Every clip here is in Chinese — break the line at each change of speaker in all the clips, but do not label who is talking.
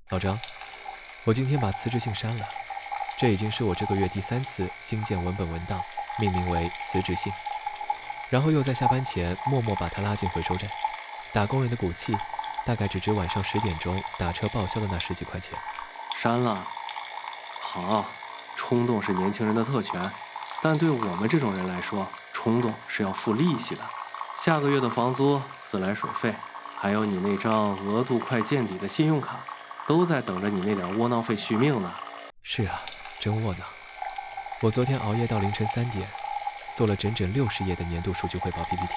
老张，我今天把辞职信删了，这已经是我这个月第3次新建文本文档，命名为辞职信，然后又在下班前默默把它拉进回收站。打工人的骨气，大概只值晚上10点钟打车报销的那10几块钱。
删了。好，冲动是年轻人的特权，但对我们这种人来说，冲动是要付利息的。下个月的房租、自来水费，还有你那张额度快见底的信用卡，都在等着你那点窝囊费续命呢。
是啊，真窝囊。我昨天熬夜到凌晨3点，做了整整60页的年度数据汇报 PPT。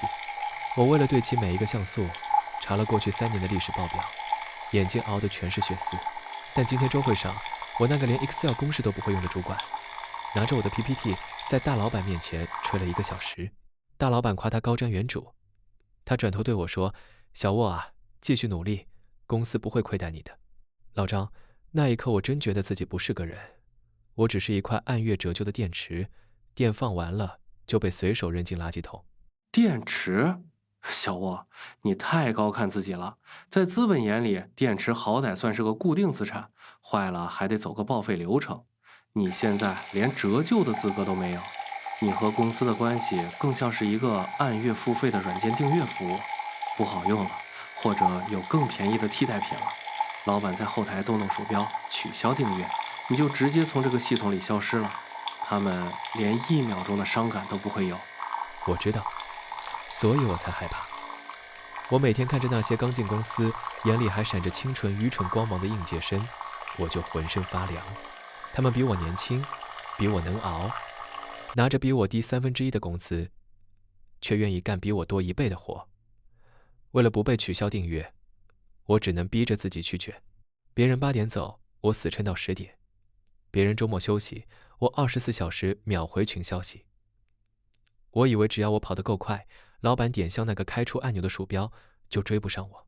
我为了对齐每一个像素，查了过去3年的历史报表，眼睛熬的全是血丝。但今天周会上，我那个连 Excel 公式都不会用的主管，拿着我的 PPT 在大老板面前吹了1个小时。大老板夸他高瞻远瞩，他转头对我说：“小沃啊，继续努力，公司不会亏待你的。”老张，那一刻我真觉得自己不是个人，我只是一块按月折旧的电池，电放完了就被随手扔进垃圾桶。
电池？小沃，你太高看自己了。在资本眼里，电池好歹算是个固定资产，坏了还得走个报废流程。你现在连折旧的资格都没有，你和公司的关系更像是一个按月付费的软件订阅服务，不好用了，或者有更便宜的替代品了，老板在后台动动鼠标取消订阅，你就直接从这个系统里消失了，他们连1秒钟的伤感都不会有。
我知道，所以我才害怕。我每天看着那些刚进公司，眼里还闪着清纯愚蠢光芒的应届生，我就浑身发凉。他们比我年轻，比我能熬，拿着比我低1/3的工资，却愿意干比我多1倍的活。为了不被取消订阅，我只能逼着自己去卷。别人8点走，我死撑到10点；别人周末休息，我24小时秒回群消息。我以为只要我跑得够快，老板点向那个开出按钮的鼠标，就追不上我。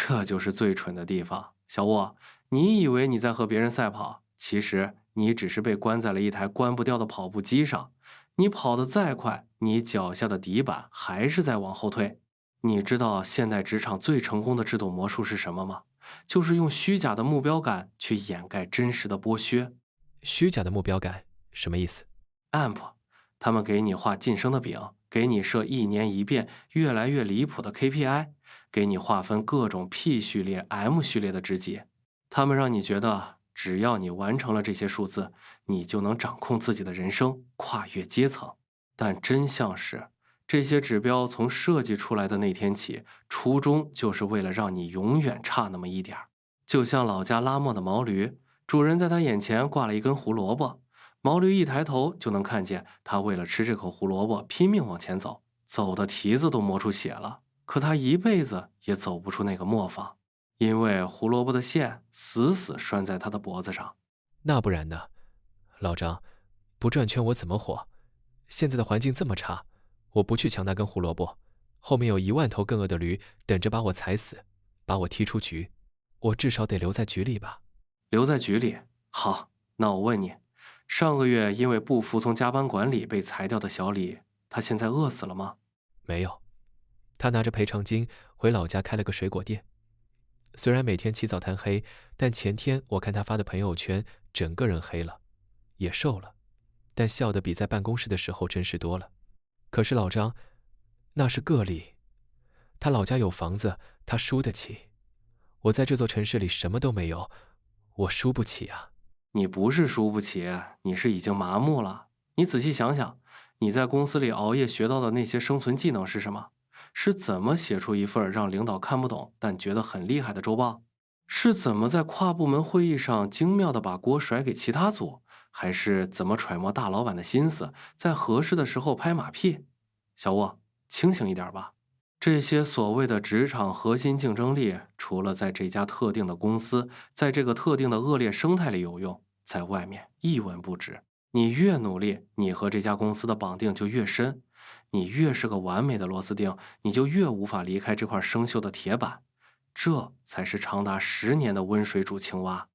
这就是最蠢的地方，小沃，你以为你在和别人赛跑，其实你只是被关在了一台关不掉的跑步机上。你跑得再快，你脚下的底板还是在往后退。你知道现代职场最成功的制度魔术是什么吗？就是用虚假的目标感去掩盖真实的剥削。
虚假的目标感什么意思？
AMP，他们给你画晋升的饼，给你设1年1变、越来越离谱的 KPI，给你划分各种 P 序列、M 序列的职级。他们让你觉得，只要你完成了这些数字，你就能掌控自己的人生，跨越阶层。但真相是，这些指标从设计出来的那天起，初衷就是为了让你永远差那么一点儿。就像老家拉磨的毛驴，主人在他眼前挂了一根胡萝卜，毛驴一抬头就能看见他为了吃这口胡萝卜拼命往前走，走的蹄子都磨出血了。可他一辈子也走不出那个磨坊，因为胡萝卜的线死死拴在他的脖子上。
那不然呢？老张，不转圈我怎么活？现在的环境这么差，我不去抢那根胡萝卜，后面有1万头更饿的驴等着把我踩死，把我踢出局。我至少得留在局里吧？
留在局里。好，那我问你，上个月因为不服从加班管理被裁掉的小李，他现在饿死了吗？
没有，他拿着赔偿金回老家开了个水果店。虽然每天起早贪黑，但前天我看他发的朋友圈，整个人黑了，也瘦了，但笑得比在办公室的时候真实多了。可是老张，那是个例，他老家有房子，他输得起。我在这座城市里什么都没有，我输不起啊。
你不是输不起，你是已经麻木了。你仔细想想，你在公司里熬夜学到的那些生存技能是什么？是怎么写出一份让领导看不懂但觉得很厉害的周报？是怎么在跨部门会议上精妙地把锅甩给其他组？还是怎么揣摩大老板的心思，在合适的时候拍马屁？小沃，清醒一点吧。这些所谓的职场核心竞争力，除了在这家特定的公司，在这个特定的恶劣生态里有用，在外面一文不值。你越努力，你和这家公司的绑定就越深。你越是个完美的螺丝钉，你就越无法离开这块生锈的铁板。这才是长达10年的温水煮青蛙。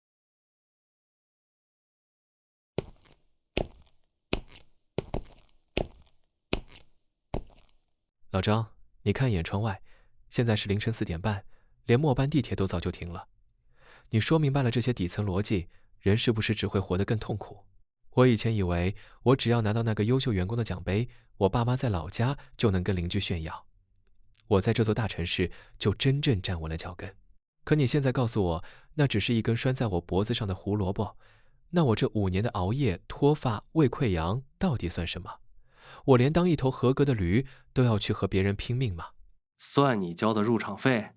老张，你看一眼窗外，现在是凌晨4点半，连末班地铁都早就停了。你说明白了这些底层逻辑，人是不是只会活得更痛苦？我以前以为我只要拿到那个优秀员工的奖杯，我爸妈在老家就能跟邻居炫耀，我在这座大城市就真正站稳了脚跟。可你现在告诉我，那只是一根拴在我脖子上的胡萝卜，那我这5年的熬夜、脱发、胃溃疡到底算什么？我连当一头合格的驴都要去和别人拼命吗？
算你交的入场费。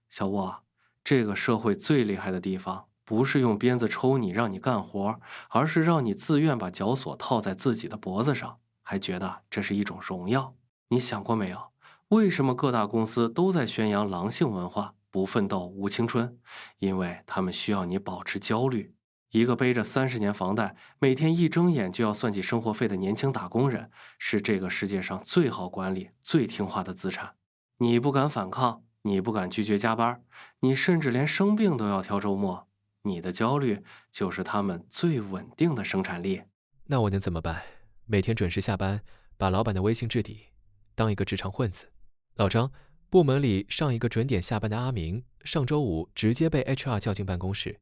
小沃，这个社会最厉害的地方，不是用鞭子抽你让你干活，而是让你自愿把绞索套在自己的脖子上，还觉得这是一种荣耀。你想过没有，为什么各大公司都在宣扬狼性文化，不奋斗无青春？因为他们需要你保持焦虑。一个背着30年房贷，每天一睁眼就要算计生活费的年轻打工人，是这个世界上最好管理、最听话的资产。你不敢反抗，你不敢拒绝加班，你甚至连生病都要挑周末。你的焦虑就是他们最稳定的生产力。
那我能怎么办？每天准时下班，把老板的威信置底，当一个职场混子。老张，部门里上一个准点下班的阿明，上周5直接被 HR 叫进办公室，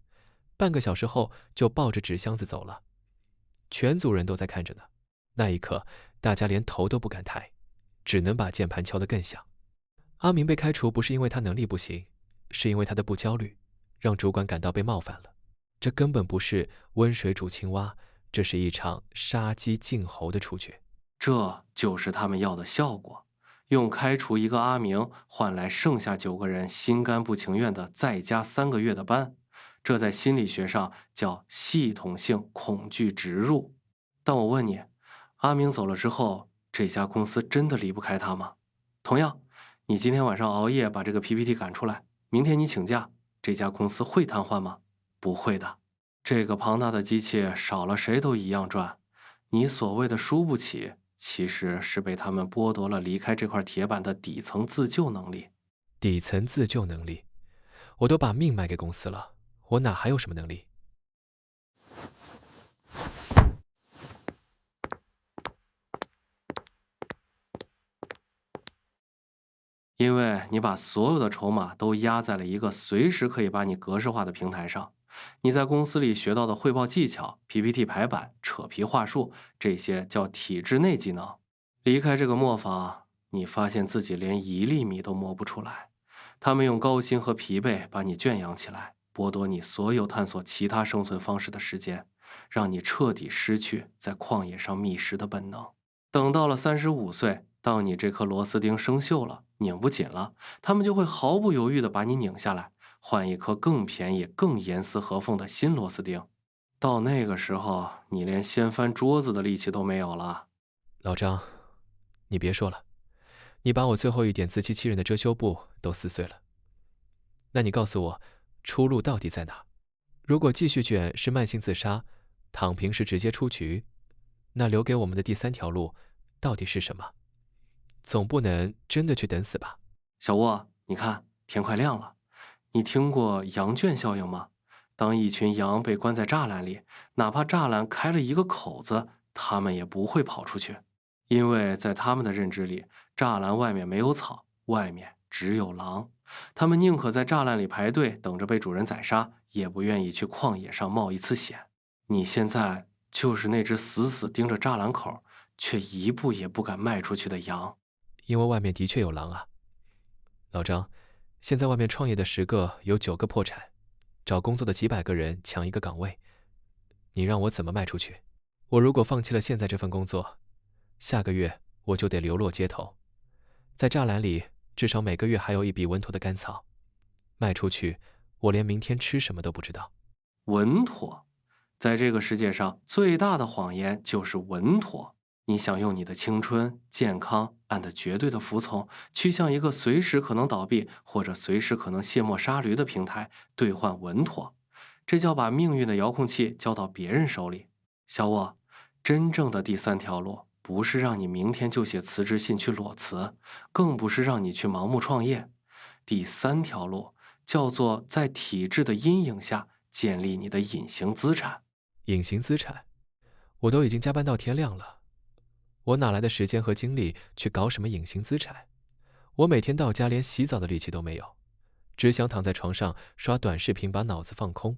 半个小时后就抱着纸箱子走了，全组人都在看着呢。那一刻，大家连头都不敢抬，只能把键盘敲得更响。阿明被开除不是因为他能力不行，是因为他的不焦虑，让主管感到被冒犯了。这根本不是温水煮青蛙，这是一场杀鸡儆猴的处决。
这就是他们要的效果，用开除一个阿明换来剩下9个人心甘不情愿的再加3个月的班，这在心理学上叫系统性恐惧植入。但我问你，阿明走了之后，这家公司真的离不开他吗？同样，你今天晚上熬夜把这个 PPT 赶出来，明天你请假，这家公司会瘫痪吗？不会的。这个庞大的机器少了谁都一样转。你所谓的输不起，其实是被他们剥夺了离开这块铁板的底层自救能力。
底层自救能力，我都把命卖给公司了，我哪还有什么能力？
因为你把所有的筹码都压在了一个随时可以把你格式化的平台上。你在公司里学到的汇报技巧、PPT 排版、扯皮话术，这些叫体制内技能。离开这个磨坊，你发现自己连1粒米都磨不出来。他们用高薪和疲惫把你圈养起来，剥夺你所有探索其他生存方式的时间，让你彻底失去在旷野上觅食的本能。等到了35岁，当你这颗螺丝钉生锈了，拧不紧了，他们就会毫不犹豫地把你拧下来，换一颗更便宜、更严丝合缝的新螺丝钉。到那个时候，你连掀翻桌子的力气都没有了。
老张，你别说了，你把我最后一点自欺欺人的遮羞布都撕碎了。那你告诉我，出路到底在哪？如果继续卷是慢性自杀，躺平是直接出局，那留给我们的第3条路到底是什么？总不能真的去等死吧？
小沃，你看天快亮了，你听过羊圈效应吗？当一群羊被关在栅栏里，哪怕栅栏开了一个口子，它们也不会跑出去，因为在他们的认知里，栅栏外面没有草，外面只有狼。他们宁可在栅栏里排队等着被主人宰杀，也不愿意去旷野上冒一次险。你现在就是那只死死盯着栅栏口，却一步也不敢迈出去的羊。
因为外面的确有狼啊。老张，现在外面创业的10个有9个破产，找工作的几百个人抢一个岗位，你让我怎么迈出去？我如果放弃了现在这份工作，下个月我就得流落街头，在栅栏里至少每个月还有一笔稳妥的干草，卖出去我连明天吃什么都不知道。
稳妥，在这个世界上最大的谎言就是稳妥。你想用你的青春、健康，按的绝对的服从，去向一个随时可能倒闭或者随时可能卸磨杀驴的平台兑换稳妥，这叫把命运的遥控器交到别人手里。小沃，真正的第3条路，不是让你明天就写辞职信去裸辞，更不是让你去盲目创业。第3条路叫做在体制的阴影下建立你的隐形资产。
隐形资产？我都已经加班到天亮了，我哪来的时间和精力去搞什么隐形资产？我每天到家连洗澡的力气都没有，只想躺在床上刷短视频，把脑子放空。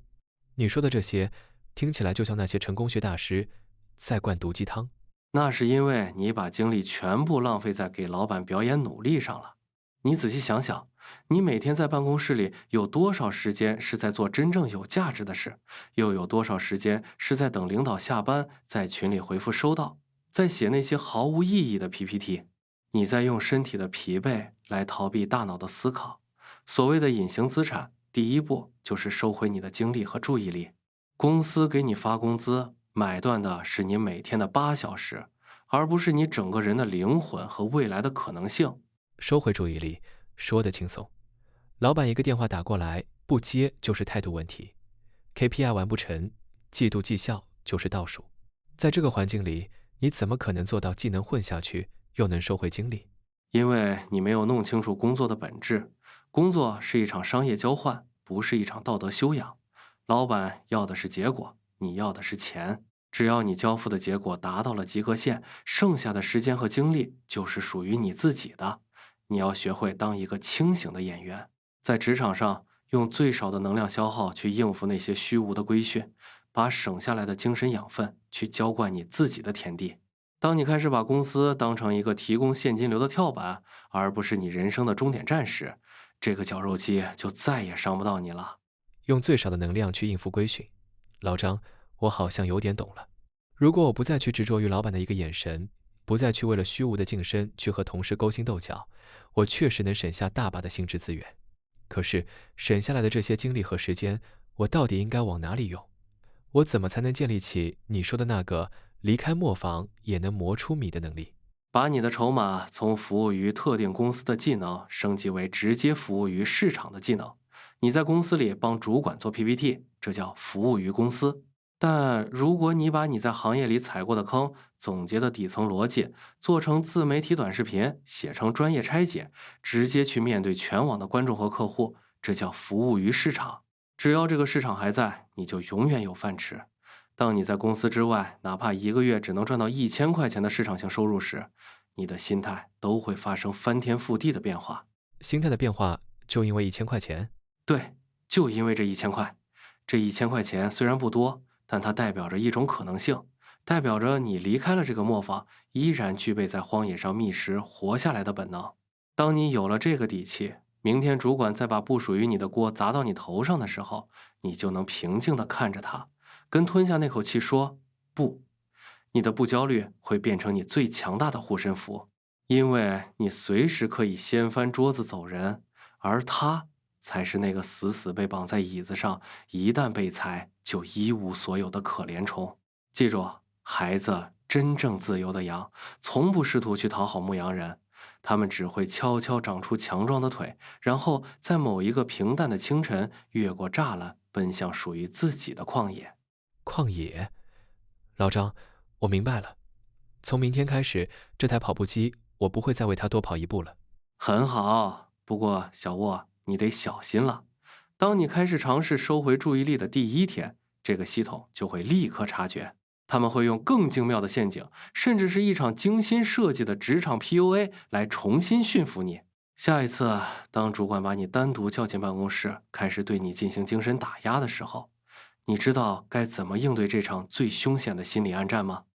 你说的这些，听起来就像那些成功学大师在灌毒鸡汤。
那是因为你把精力全部浪费在给老板表演努力上了。你仔细想想，你每天在办公室里有多少时间是在做真正有价值的事，又有多少时间是在等领导下班，在群里回复收到，在写那些毫无意义的 PPT。你在用身体的疲惫来逃避大脑的思考。所谓的隐形资产，第一步就是收回你的精力和注意力。公司给你发工资，买断的是你每天的8小时，而不是你整个人的灵魂和未来的可能性。
收回注意力，说得轻松。老板一个电话打过来，不接就是态度问题。KPI 完不成，季度绩效就是倒数。在这个环境里，你怎么可能做到既能混下去，又能收回精力？
因为你没有弄清楚工作的本质。工作是一场商业交换，不是一场道德修养。老板要的是结果，你要的是钱。只要你交付的结果达到了及格线，剩下的时间和精力就是属于你自己的。你要学会当一个清醒的演员，在职场上用最少的能量消耗去应付那些虚无的规训，把省下来的精神养分去浇灌你自己的田地。当你开始把公司当成一个提供现金流的跳板，而不是你人生的终点站时，这个绞肉机就再也伤不到你了。
用最少的能量去应付规训。老张，我好像有点懂了。如果我不再去执着于老板的一个眼神，不再去为了虚无的晋升去和同事勾心斗角，我确实能省下大把的心智资源。可是省下来的这些精力和时间，我到底应该往哪里用？我怎么才能建立起你说的那个离开磨坊也能磨出米的能力？
把你的筹码从服务于特定公司的技能升级为直接服务于市场的技能。你在公司里帮主管做 PPT， 这叫服务于公司。但如果你把你在行业里踩过的坑、总结的底层逻辑做成自媒体短视频，写成专业拆解，直接去面对全网的观众和客户，这叫服务于市场。只要这个市场还在，你就永远有饭吃。当你在公司之外，哪怕一个月只能赚到1000块钱的市场性收入时，你的心态都会发生翻天覆地的变化。
心态的变化就因为1000块钱？
对，就因为这1000块。这1000块钱虽然不多，但它代表着一种可能性，代表着你离开了这个磨坊，依然具备在荒野上觅食活下来的本能。当你有了这个底气，明天主管再把不属于你的锅砸到你头上的时候，你就能平静地看着他，跟吞下那口气说不。你的不焦虑会变成你最强大的护身符，因为你随时可以掀翻桌子走人，而他才是那个死死被绑在椅子上，一旦被裁就一无所有的可怜虫。记住，孩子真正自由的羊，从不试图去讨好牧羊人，他们只会悄悄长出强壮的腿，然后在某一个平淡的清晨，越过栅栏，奔向属于自己的旷野。
旷野？老张，我明白了。从明天开始，这台跑步机我不会再为它多跑一步了。
很好，不过小沃，你得小心了。当你开始尝试收回注意力的第一天，这个系统就会立刻察觉，他们会用更精妙的陷阱，甚至是一场精心设计的职场 PUA 来重新驯服你。下一次，当主管把你单独叫进办公室，开始对你进行精神打压的时候，你知道该怎么应对这场最凶险的心理暗战吗？